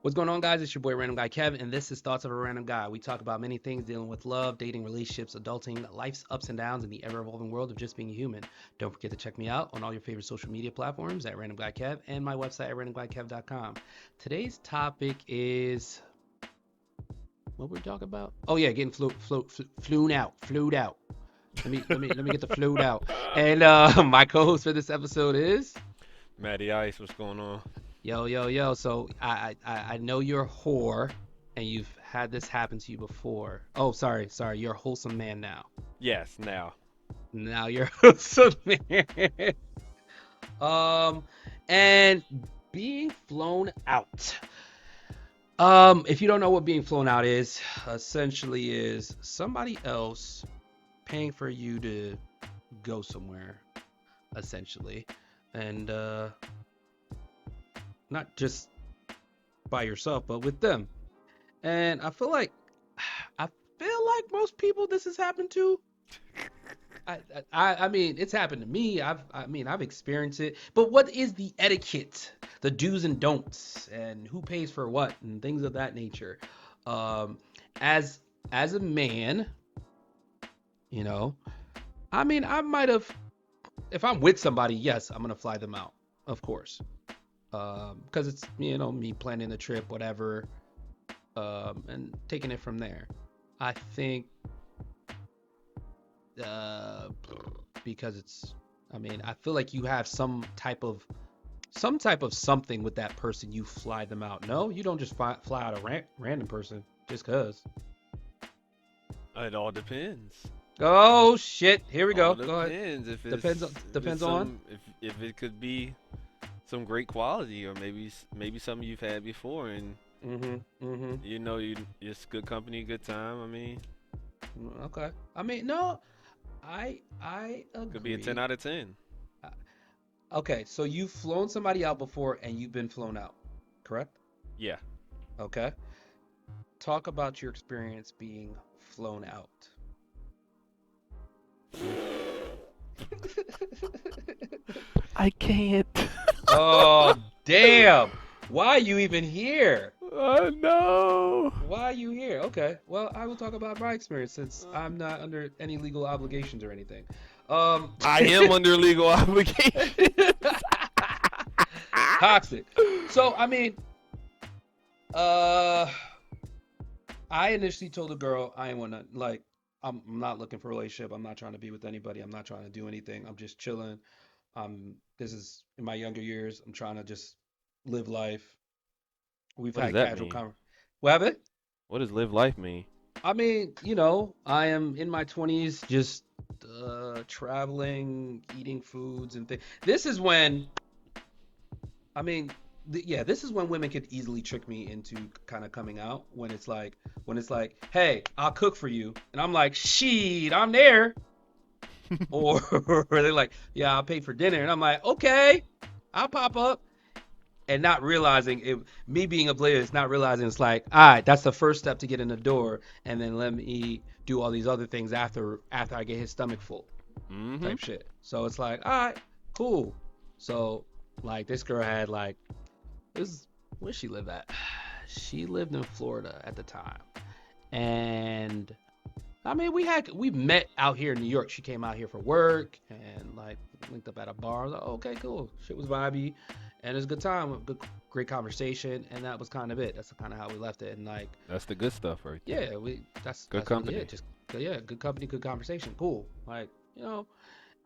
What's going on, guys? It's your boy Random Guy Kev, and this is Thoughts of a Random Guy. We talk about many things dealing with love, dating, relationships, adulting, life's ups and downs, and the ever-evolving world of just being human. Don't forget to check me out on all your favorite social media platforms at Random Guy Kev and my website at randomguykev.com. Today's topic is what we're talking about. Oh yeah, getting flued out. Let me get the flued out. And my co-host for this episode is. Matty Ice, what's going on? Yo. So I know you're a whore and you've had this happen to you before. Oh, sorry. You're a wholesome man now. Yes, now. Now you're a wholesome man. Um, and being flown out. If you don't know what being flown out is, essentially is somebody else paying for you to go somewhere, essentially. And not just by yourself, but with them. And I feel like most people this has happened to. I mean, it's happened to me. I've experienced it. But what is the etiquette, the do's and don'ts, and who pays for what, and things of that nature? Um, as as a man, you know, I mean, I might have, if I'm with somebody, yes, I'm gonna fly them out, of course, because it's me planning the trip, whatever, and taking it from there. I think uh, because I mean, I feel like you have some type of something with that person. You fly them out. No, you don't just fly out a random person just cause. It all depends. Oh shit! Here we All go. Go ahead. depends if Depends it's if it's depends on. some if it could be some great quality or maybe something you've had before and Mm-hmm. you it's good company, good time. I mean, Okay. I mean, no, I could be a 10 agree. out of 10. Uh, Okay, so you've flown somebody out before and you've been flown out, correct? Yeah. Okay. Talk about your experience being flown out. I can't. Oh, damn. Why are you even here? Oh no. Why are you here? Okay. Well, I will talk about my experience since I'm not under any legal obligations or anything. Um, I am under legal obligation. toxic. So, I mean, uh, I initially told the girl I ain't wanna like I'm not looking for a relationship. I'm not trying to be with anybody. I'm not trying to do anything. I'm just chilling. This is in my younger years. I'm trying to just live life. We've What does had that casual mean? conver. What happened? What does live life mean? I mean, I am in my 20s, just traveling, eating foods and things. This is when, I mean, yeah, this is when women could easily trick me into kind of coming out when it's like, hey, I'll cook for you, and I'm like, shit, I'm there, or they're like, yeah, I'll pay for dinner, and I'm like, okay, I'll pop up, and not realizing it, me being oblivious, not realizing it's like, all right, that's the first step to get in the door, and then let me do all these other things after I get his stomach full, Mm-hmm. type shit. So it's like, all right, cool. So like this girl had like this where she live at? She lived in Florida at the time. And I mean we met out here in New York. She came out here for work and like linked up at a bar. I was like, okay, cool. Shit was vibey and it was a good time, good great conversation, and that was kind of it. That's kind of how we left it. And like, That's the good stuff right there. yeah, we Good that's really company. it. Just yeah, good company, good conversation, cool. Like,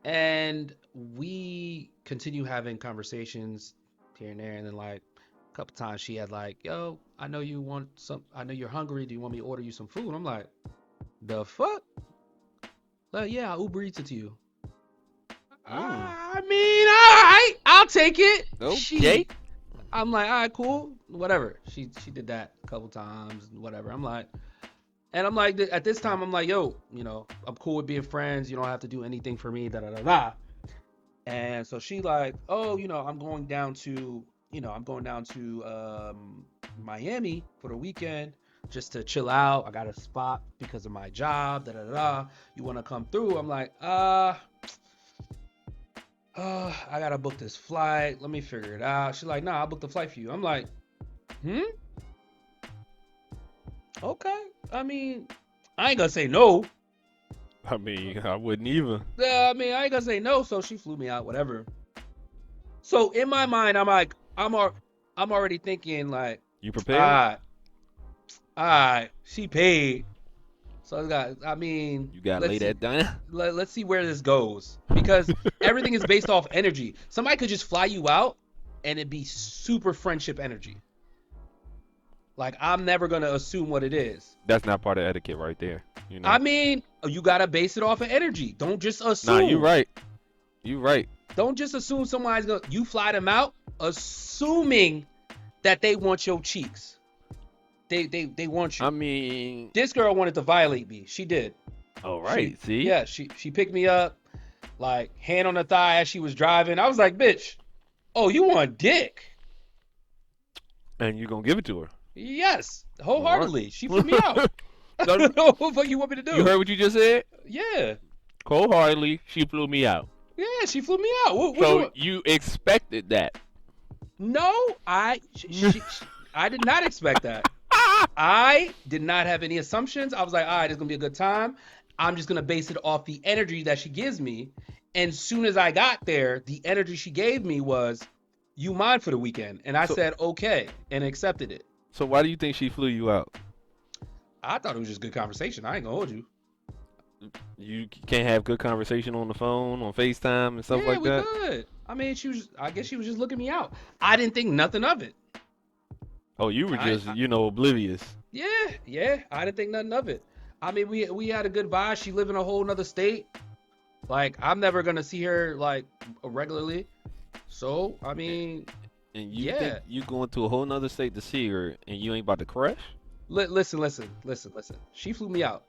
and we continue having conversations here and there, and then like a couple times she had like, "Yo, I know you want some. I know you're hungry. Do you want me to order you some food?" I'm like, "The fuck? Like, yeah, I'll Uber Eats it to you." Mm. I mean, all right, I'll take it. Okay. I'm like, all right, cool, whatever. She did that a couple times, whatever. I'm like, at this time, I'm like, yo, I'm cool with being friends. You don't have to do anything for me, da da da da. And so she like, oh, I'm going down to Miami for the weekend just to chill out. I got a spot because of my job, da da da. Da. You want to come through? I'm like, I gotta book this flight. Let me figure it out. She's like, nah, I'll book the flight for you. I'm like, hmm? Okay. I mean, I ain't gonna say no. I mean, I wouldn't even. I mean, I ain't gonna say no. So she flew me out, whatever. So in my mind, I'm like, I'm already thinking like, You prepared? ah, she paid. So I mean, You gotta lay that down. let's see where this goes because everything is based off energy. Somebody could just fly you out and it'd be super friendship energy. Like I'm never gonna assume what it is. That's not part of etiquette right there. You I know. mean, you gotta base it off of energy. Don't just Nah, you assume. right. You right. Don't just assume somebody's gonna. You fly them out, assuming that they want your cheeks. They want I you. mean, This girl wanted to violate me. She did. all She right. See, yeah. She picked me up, like hand on the thigh as she was driving. I was like, bitch. Oh, you want dick? and you gonna give it to her. Yes, All right. wholeheartedly. She flew me out. I So, don't know what the fuck you want me to you do. heard what you just said? Yeah, Cold-heartedly, she flew me out. yeah. She flew me out. What you So want? you expected that. No, I did not expect that. I did not have any assumptions. I was like, all right, it's gonna be a good time. I'm just gonna base it off the energy that she gives me. And soon as I got there, the energy she gave me was, "You mine for the weekend," and I So, said, "Okay," and accepted it. so why do you think she flew you out? I thought it was just good conversation. I ain't gonna hold you. You can't have good conversation on the phone, on FaceTime, and stuff Yeah, like we that. could. I mean, she was. I guess she was just looking me out. I didn't think nothing of it. Oh, you were I, just, I oblivious. yeah, yeah. I didn't think nothing of it. I mean, we had a good vibe. She lived in a whole nother state. Like, I'm never gonna see her like regularly. So, I mean, And you think yeah. you going to a whole nother state to see her, and you ain't about to crash? Listen. She flew me out.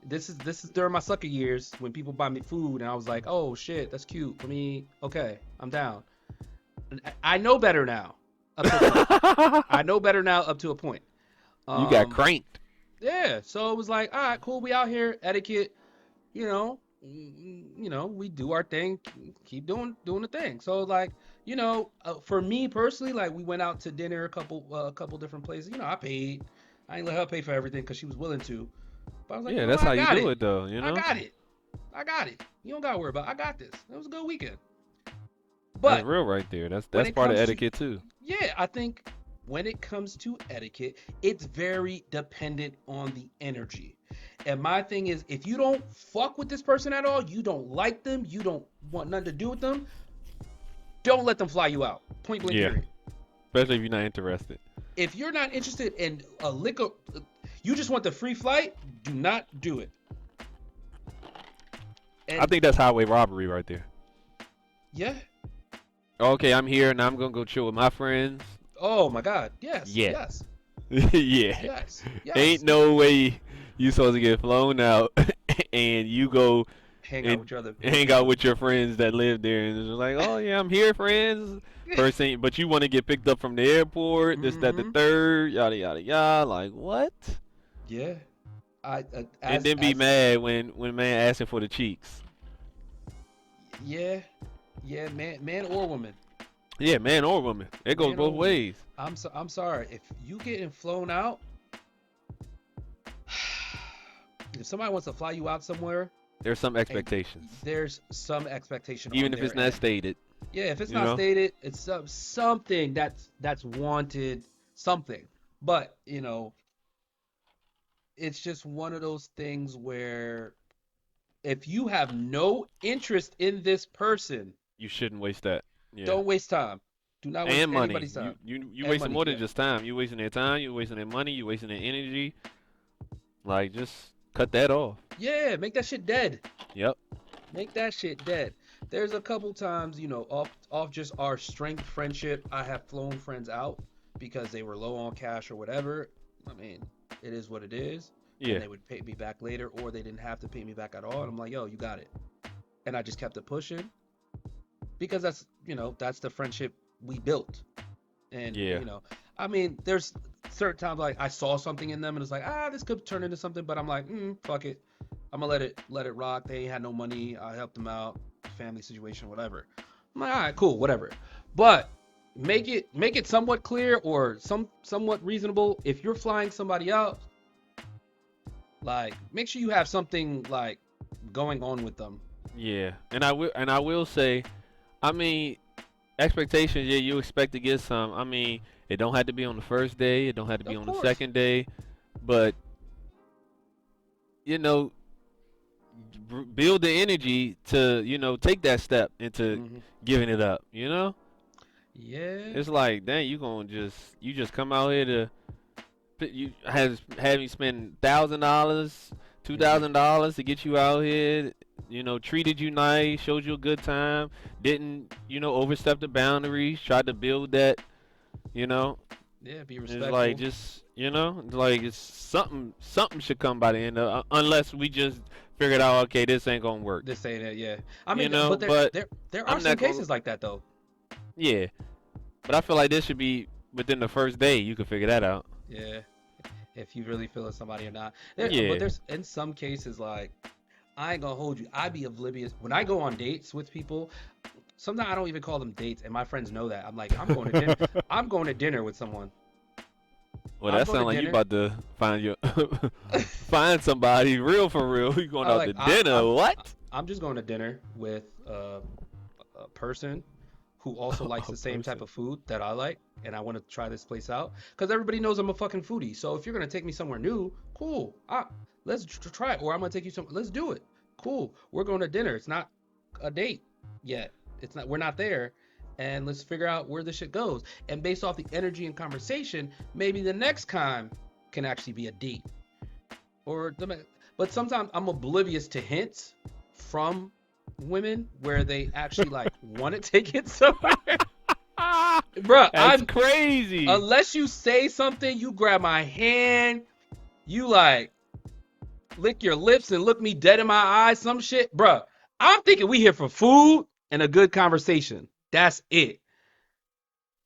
This is during my sucker years when people buy me food, and I was like, oh shit, that's cute. Let me, okay, I'm down. I know better now, up to a point. I know better now up to a point. You got Um, cranked. yeah. So it was like, all right, cool. We out here, etiquette. You know, we do our thing, keep doing the thing. So like, for me personally, like we went out to dinner a couple different places. I paid. I ain't let her pay for everything because she was willing to. But I was like, Yeah, what, that's I how you got do it. it, though. You I know, got it. I got it. You don't gotta worry about it. I got this. It was a good weekend. that's But real right there. That's when that's it part of comes to etiquette too. yeah, I think when it comes to etiquette, it's very dependent on the energy. And my thing is, if you don't fuck with this person at all, you don't like them, you don't want nothing to do with them, don't let them fly you out. Point blank, Yeah, period. especially if you're not interested. If you're not interested in a lick of, you just want the free flight, do not do it. I And think that's highway robbery right there. yeah, Okay, I'm here and I'm gonna go chill with my friends. oh my God, yes, Yeah, yes, yeah. yes, Ain't yes. no way you supposed to get flown out and you go Hang out and with your other hang out people. with your friends that live there and it's just like, oh yeah, I'm here, friends. First thing, but you want to get picked up from the airport, this, that, the Mm-hmm. third, yada yada yada. Like what? Yeah. I And as then be as mad when man asking for the cheeks. yeah, yeah, man or woman, Yeah, man or woman. It goes man or both woman. ways. I'm sorry if you getting flown out. If somebody wants to fly you out somewhere, There's some and expectations, there's some expectation even on if their it's not end. stated. Yeah, if it's You not know. stated, it's something that's wanted, something. But it's just one of those things where if you have no interest in this person, You shouldn't waste that. Yeah. don't waste time. Do not waste And money. anybody's You time you you and wasting money. more than Yeah. just time. You wasting their time. You wasting their money. You wasting their energy. Like just cut that off. Yeah, make that shit dead. Yep. Make that shit dead. There's a couple times, off just our strength friendship, I have flown friends out because they were low on cash or whatever. I mean, it is what it is. And Yeah. they would pay me back later or they didn't have to pay me back at all. And I'm like, yo, you got it. And I just kept it pushing because that's the friendship we built. And, Yeah. I mean, there's certain times like I saw something in them and it's like, this could turn into something, but I'm like, fuck it. I'm gonna let it rock. They ain't had no money. I helped them out, family situation, whatever. I'm like, all right, cool, whatever. But make it somewhat clear or somewhat reasonable. If you're flying somebody out, Like, make sure you have something like going on with them. Yeah, and I will say, I mean, expectations. Yeah, you expect to get some. I mean, it don't have to be on the first day. It don't have to be Of on the course. second day, but you know, build the energy to take that step into Hmm. giving it up. Yeah. It's like, dang, you just come out here to have you spend $1,000, two Hmm. thousand dollars to get you out here. Treated you nice, showed you a good time, didn't overstep the boundaries, tried to build that. You know, Yeah. Be it's like respectful. just like it's something should come by the end of unless we just figured out, okay, this ain't gonna work. This ain't it. Yeah. I mean, but But there are I'm some not gonna. cases like that though. Yeah, but I feel like this should be within the first day. You can figure that out. Yeah. If you really feeling somebody or not. But Yeah. there's in some cases like I ain't gonna hold you. I be oblivious when I go on dates with people. Sometimes I don't even call them dates, and my friends know that. I'm like, I'm going to dinner. I'm going to dinner with someone. Well, I'm that going to sounds like you dinner. about to find your find somebody real for real. You going I out like to dinner? What? I'm just going to dinner with a person who also likes A the same type person. of food that I like, and I want to try this place out because everybody knows I'm a fucking foodie. So if you're gonna take me somewhere new, cool. Let's try it, or I'm gonna take you some. Let's do it. Cool. We're going to dinner. It's not a date yet. It's not. We're not there. And let's figure out where this shit goes. And based off the energy and conversation, maybe the next time can actually be a date. Or but sometimes I'm oblivious to hints from women where they actually like want to take it somewhere. Bruh, That's I'm crazy. unless you say something, you grab my hand, you like lick your lips and look me dead in my eyes, some shit. Bruh, I'm thinking we here for food and a good conversation. That's it.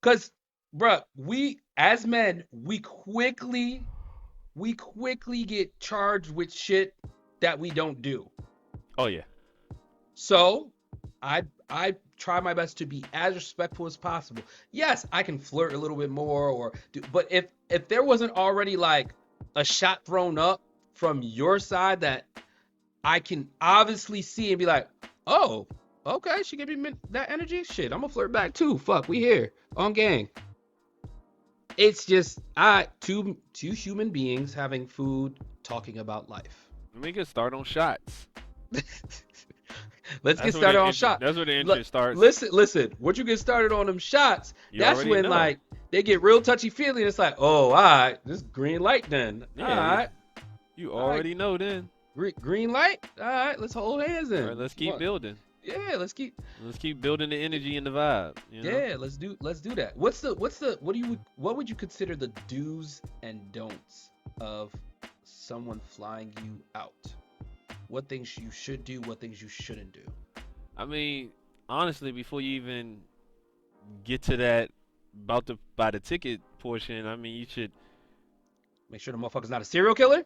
Cause bruh, we as men, we quickly get charged with shit that we don't do. Oh yeah. So I try my best to be as respectful as possible. Yes, I can flirt a little bit more or do, but if there wasn't already like a shot thrown up from your side that I can obviously see and be like, "Oh, okay, she gave me that energy. Shit, I'm gonna flirt back too. Fuck, we here on gang." It's just I two human beings having food talking about life. We can start on shots. Let's get That's where started the on shot. that's where the interest starts. Listen. Once you get started on them shots, You that's already when know. like they get real touchy feely. It's like, oh, all right, this green light then. Yeah, you All right, already know then. green light. All right, let's hold hands All right, then. let's keep What? building. Yeah, let's keep. Let's keep building the energy and the vibe. Yeah, let's do that. What would you consider the do's and don'ts of someone flying you out? What things you should do? What things you shouldn't do? I mean, honestly, before you even get to that about to buy the ticket portion, I mean, you should. Make sure the motherfucker's not a serial killer.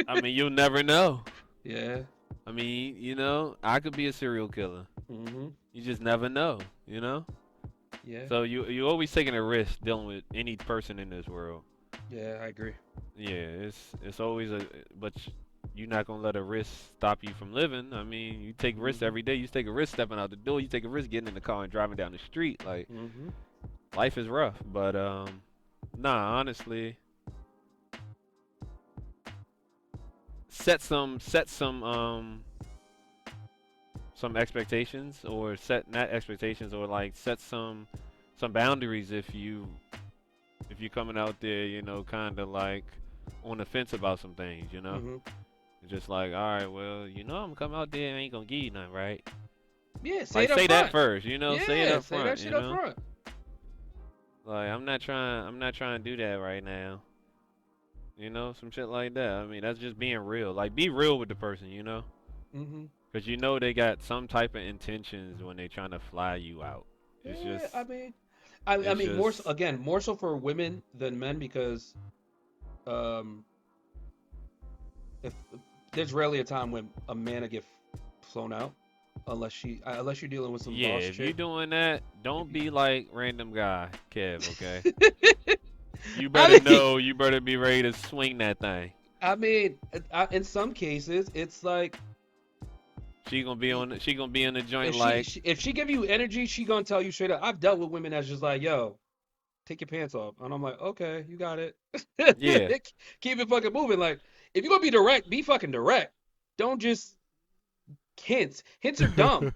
I mean, you'll never know. Yeah. I mean, I could be a serial killer. Mm-hmm. You just never know. Yeah. So you always taking a risk dealing with any person in this world. Yeah, I agree. Yeah, it's always but you're not gonna let a risk stop you from living. I mean, you take risks Mm-hmm. every day. You take a risk stepping out the door. You take a risk getting in the car and driving down the street. Like Mm-hmm. life is rough, but nah, honestly, set some expectations or set not expectations or like set some boundaries if you're coming out there, kind of like on the fence about some things. Mm-hmm. Just like, all right, well, I'm coming out there and ain't gonna give you nothing, right? Yeah, say Like, it up say that front. first, say it Yeah, up say front, that shit up front. Like, I'm not trying to do that right now. Some shit like that. I mean, that's just being real. Like, be real with the person. Mm-hmm. Because they got some type of intentions when they trying to fly you out. It's Yeah, just, I it's mean, just, more so for women than men because um, if there's rarely a time when a man will get flown out unless you're dealing with some yeah, boss if you chick. doing that, If don't you, be like random guy, Kev, okay? You I better mean, know, you better be ready to swing that thing. I mean, in some cases, it's like She gonna be in the joint if she, like, she if she give you energy, she gonna tell you straight up. I've dealt with women that's just like, yo, take your pants off, and I'm like, okay, you got it. yeah. Keep it fucking moving. Like, if you're gonna be direct, be fucking direct. Don't just hints. Hints are dumb.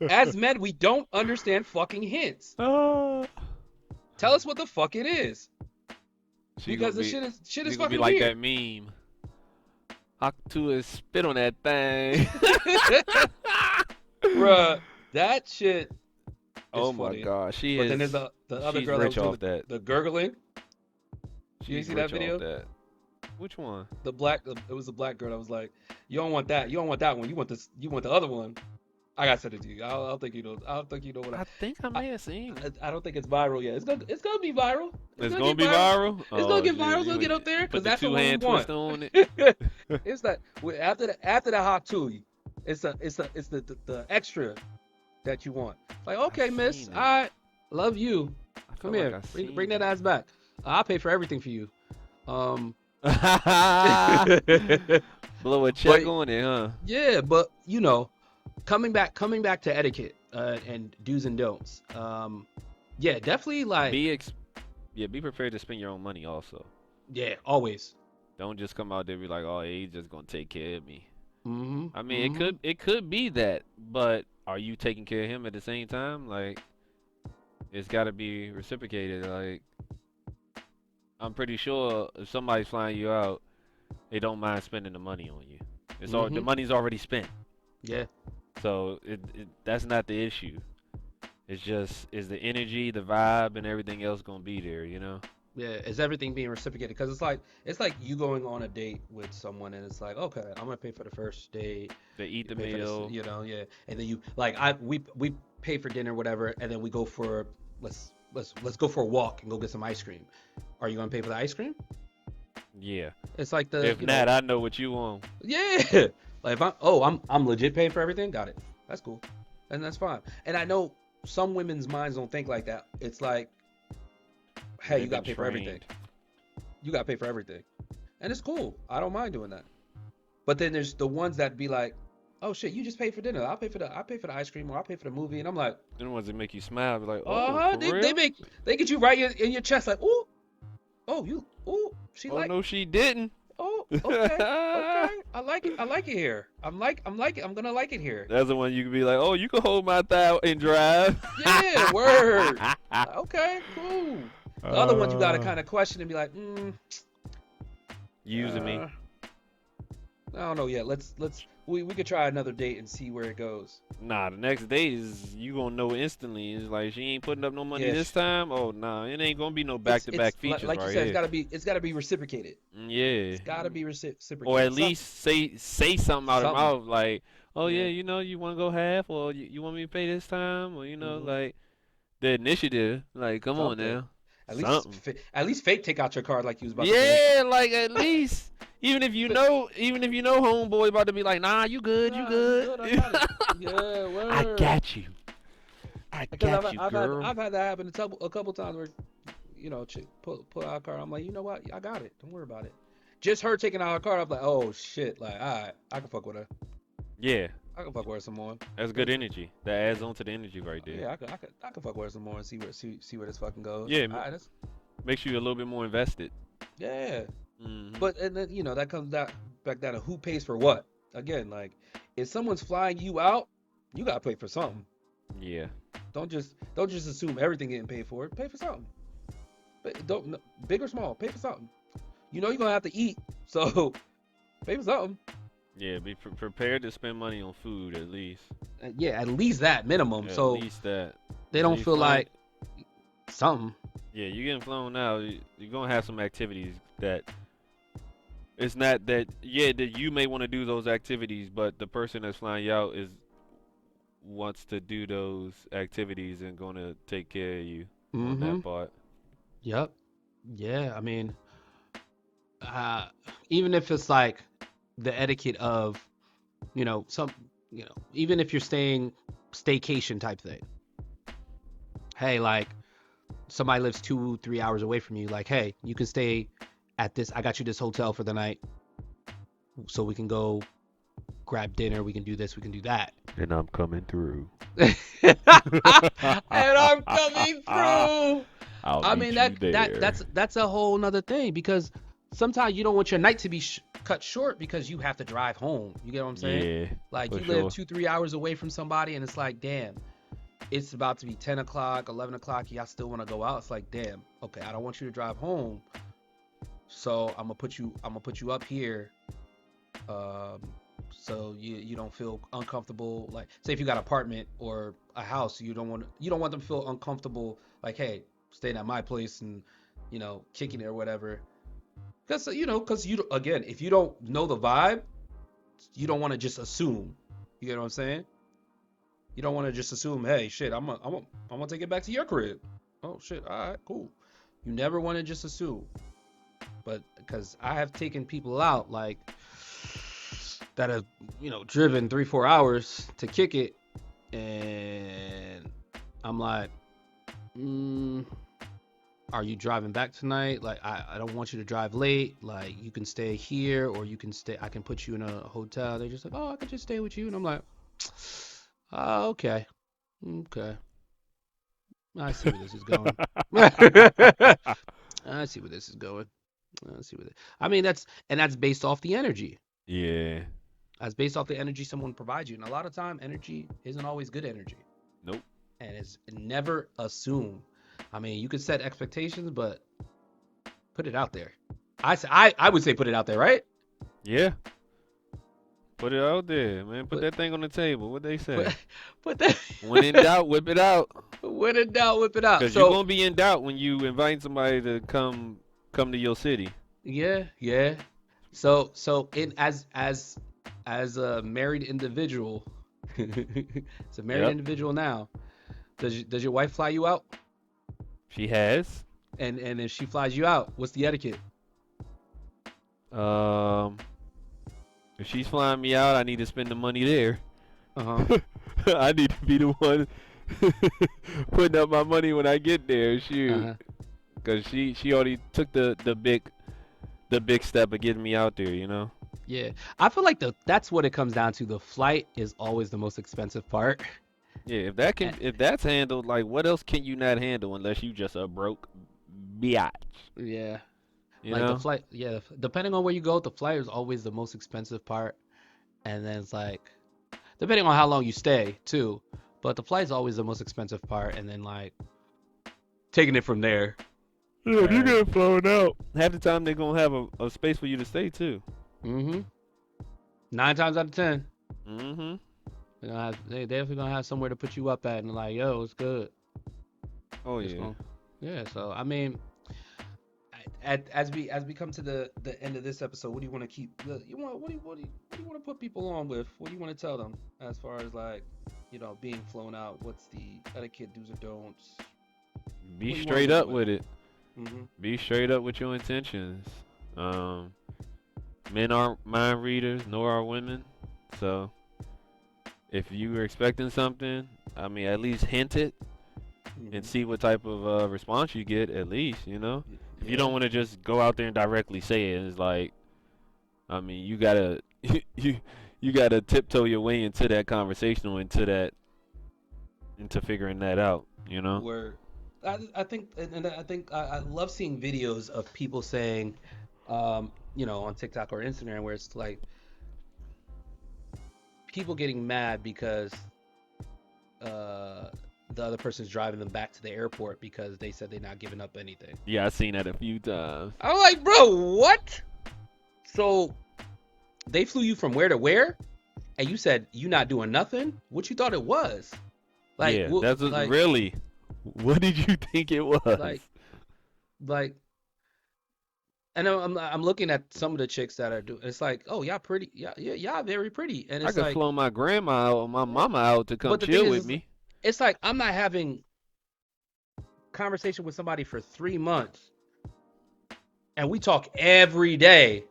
As men, we don't understand fucking hints. Oh, Tell us what the fuck it is, she gonna because the be shit is she gonna be fucking like that weird. meme. Octu is spit on that thing. Bruh, that shit is Oh my funny. god, But then there's the other she's girl that rich was doing off that. the gurgling. You She's see that rich off video? that. Which one? It was the black girl that was like, you don't want that. You don't want that one. You want this. You want the other one. I gotta send it to you. I don't think you know. I don't think you know what I think I I. may have seen it. I don't think it's viral yet. It's gonna be viral. It's It's gonna gonna get be viral. viral. It's gonna Oh get viral. shit! It's gonna get up there You because put the that's the two one we hand want. twist on it. It's that after the hot tui, it's the extra that you want. Like, I've okay, miss, seen it. I love you. I Come felt like here, I bring seen that it. ass back. I'll pay for everything for you. But Blow a check on it, huh? yeah, but coming back to etiquette and do's and don'ts. Yeah, definitely like Be ex- yeah, be prepared to spend your own money also. yeah, always. Don't just come out there and be like, oh, he's just gonna take care of me. Mm-hmm. I mean, Mm-hmm. it could be that, but are you taking care of him at the same time? Like, it's got to be reciprocated. Like, I'm pretty sure if somebody's flying you out, they don't mind spending the money on you. The Mm-hmm. money's already spent, Yeah. so that's not the issue. It's just is the energy, the vibe, and everything else gonna be there, you know? Yeah, is everything being reciprocated? Because it's like you going on a date with someone, and it's like, okay, I'm gonna pay for the first date. They eat You the pay for this, meal. yeah, and then you like we pay for dinner, whatever, and then we go for let's go for a walk and go get some ice cream. Are you gonna pay for the ice cream? Yeah. It's like If not, I know what you want. yeah, like if I'm legit paying for everything. Got it. That's cool, and that's fine. And I know some women's minds don't think like that. It's like, hey, you They've been gotta pay for everything. trained. You gotta pay for everything, and it's cool. I don't mind doing that. But then there's the ones that be like, oh shit, you just pay for dinner. I'll pay for the ice cream, or I'll pay for the movie, and I'm like, They're the ones that make you smile. Be like, oh, uh-huh. for They real? make they get you right in your chest, like, ooh, she Oh like, no, she didn't. okay, okay, I like it here. I'm gonna like it here. That's the one you can be like, oh, you can hold my thigh and drive. Yeah, word. Okay, cool. The other ones you gotta Uh, kind of question and be like, Using me. uh, I don't know yet. We could try another date and see where it goes. Nah, the next day is you gonna know instantly. It's like she ain't putting up no money Yeah, this time. Oh nah, it ain't gonna be no it's back-to-back features like you right said, here. it's gotta be reciprocated. Yeah. It's gotta be Or reciprocated. at least say something out of Something. mouth like, oh yeah, Yeah. you know, you wanna go half, or you want me to pay this time, or Hmm. like the initiative. Like, come on Something. now, At least, something. at least fake take out your card like you was about to do. Yeah, like at least. Even if you know homeboy about to be like, nah, you good, you Nah, you good. good? I got it. Yeah, I word. got you. I Because got you, girl. I've had that happen a couple times where, chick pull out a card. I'm like, you know what? I got it. Don't worry about it. Just her taking out her card. I'm like, oh shit. Like, all right, I can fuck with her. Yeah, I can fuck with her some more. that's good energy. That adds on to the energy right there. Yeah, I can fuck with her some more and see where this fucking goes. Yeah, All right, that's, makes you a little bit more invested. yeah. Hmm. But and then that comes back down to who pays for what. Again, like if someone's flying you out, you gotta pay for something. Yeah. Don't just assume everything getting paid for. Pay for something. But don't big or small, pay for something. You're gonna have to eat, so pay for something. Yeah, be prepared to spend money on food at least. Yeah, at least that minimum, At so least that. they So don't you feel flying, like something. yeah, you getting flown out. You're gonna have some activities that it's not that that you may want to do those activities, but the person that's flying you out is wants to do those activities and gonna take care of you on Mm-hmm. that part. Yep. Yeah, I mean, uh, even if it's like the etiquette of, some, even if you're staying staycation type thing. Hey, like somebody lives 2, 3 hours away from you. Like, hey, you can stay at this. I got you this hotel for the night. so we can go grab dinner. We can do this. We can do that. And I'm coming through. And I'm coming through. I'll I mean meet you there. that's a whole nother thing because sometimes you don't want your night to be cut short because you have to drive home. You get what I'm saying? Yeah, Like for you live sure. 2-3 hours away from somebody, and it's like, damn, it's about to be 10 o'clock, 11 o'clock. Y'all still want to go out? It's like, damn, okay, I don't want you to drive home, so I'm gonna put you up here, um, so you don't feel uncomfortable. Like, say if you got an apartment or a house, you don't want them to feel uncomfortable. Like, hey, staying at my place and kicking it or whatever. Because because you again, if you don't know the vibe, you don't want to just assume. You get what I'm saying? You don't want to just assume, hey, shit, I'm gonna take it back to your crib. Oh shit, all right, cool. You never want to just assume, but because I have taken people out like that have driven 3-4 hours to kick it, and I'm like, mm, are you driving back tonight? Like, I don't want you to drive late. Like, you can stay here, or you can stay. I can put you in a hotel. They're just like, oh, I could just stay with you, and I'm like, oh, okay, okay. I see where this is going. I see where this is going. I see what it. I mean, that's based off the energy. Yeah. That's based off the energy someone provides you, and a lot of time, energy isn't always good energy, Nope. and it's never assumed. I mean, you could set expectations, but put it out there. I would say put it out there, right? Yeah. Put it out there, man. Put Put that thing on the table. What they put say? put that. When in doubt, whip it out. When in doubt, whip it out. Cause you're So gonna be in doubt when you invite somebody to come to your city. yeah, yeah. So in as a married individual, it's a married Yep. individual now. Does your wife fly you out? She has. And if she flies you out, what's the etiquette? Um. If she's flying me out, I need to spend the money there. Uh huh. I need to be the one putting up my money when I get there. Uh Shoot, huh. cause she already took the big step of getting me out there. You know. Yeah. I feel like that's what it comes down to. The flight is always the most expensive part. Yeah. If that And, can if that's handled, like what else can you not handle unless you just a broke biatch? yeah. You Like the know. flight, yeah. Depending on where you go, the flight is always the most expensive part. And then it's like, depending on how long you stay too. But the flight is always the most expensive part. And then like taking it from there. Yeah, if you And get flown out, half the time they're gonna have a space for you to stay too. mm-hmm. 9 times out of 10, Mhm. they definitely gonna have somewhere to put you up at, and like, yo, it's good. Oh It's yeah. going, yeah. So I mean, as we come to the end of this episode, what do you want to keep? You want what do you want to put people on with? What do you want to tell them as far as like, being flown out? What's the etiquette, do's or don'ts? Be What do you want to straight leave them up with? with it. Mm-hmm. Be straight up with your intentions. Um, Men aren't mind readers, nor are women. So if you were expecting something, I mean, at least hint it and Mm-hmm. see what type of response you get. At least, you know. If you Yeah. don't want to just go out there and directly say it, it's like, I mean, you gotta you you gotta tiptoe your way into that conversation or into figuring that out. You know. Where I think and I think I love seeing videos of people saying, on TikTok or Instagram where it's like people getting mad because uh the other person's driving them back to the airport because they said they're not giving up anything. Yeah, I've seen that a few times. I'm like, bro, what? So they flew you from where to where, and you said you not doing nothing? What you thought it was? Like, Yeah, that's like, really. What did you think it was? like, like. And I'm looking at some of the chicks that are doing. It's like, oh, y'all pretty, yeah, yeah, y'all very pretty, and I it's could like, flow my grandma out or my yeah. mama out to come But the thing chill is, with me. it's like I'm not having conversation with somebody for 3 months, and we talk every day.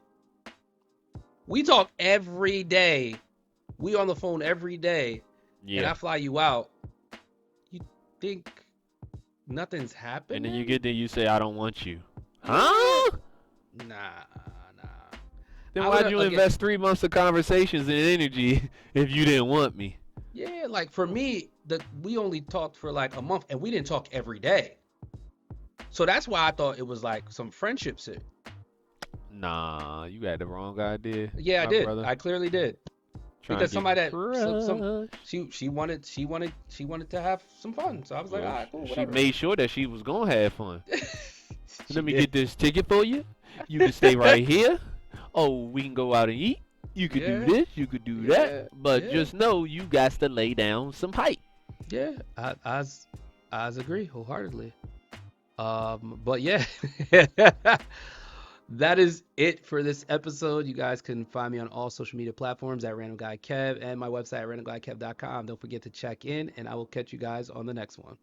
We talk every day. We on the phone every day, and Yeah. I fly you out. You think nothing's And then you happening? get there, you say, I don't want you. Yeah. Huh? Nah, nah. Then I would why'd you again, invest 3 months of conversations and energy if you didn't want me? yeah, like for me, we only talked for like a month, and we didn't talk every day. So that's why I thought it was like some friendship shit. Nah, you had the wrong idea, Yeah, I my did. brother. I clearly did. Trying Because to get me somebody that some crushed. she wanted to have some fun. So I was like, all Well, right, cool, she whatever. made sure that she was gonna have fun. She Let me did. get this ticket for you. You can stay right here. Oh, we can go out and eat. You could do Yeah, this. You could do that. yeah, But yeah, just know you got to lay down some pipe. yeah. I agree wholeheartedly. But yeah, that is it for this episode. You guys can find me on all social media platforms at Random Guy Kev and my website at randomguykev.com. Don't forget to check in, and I will catch you guys on the next one.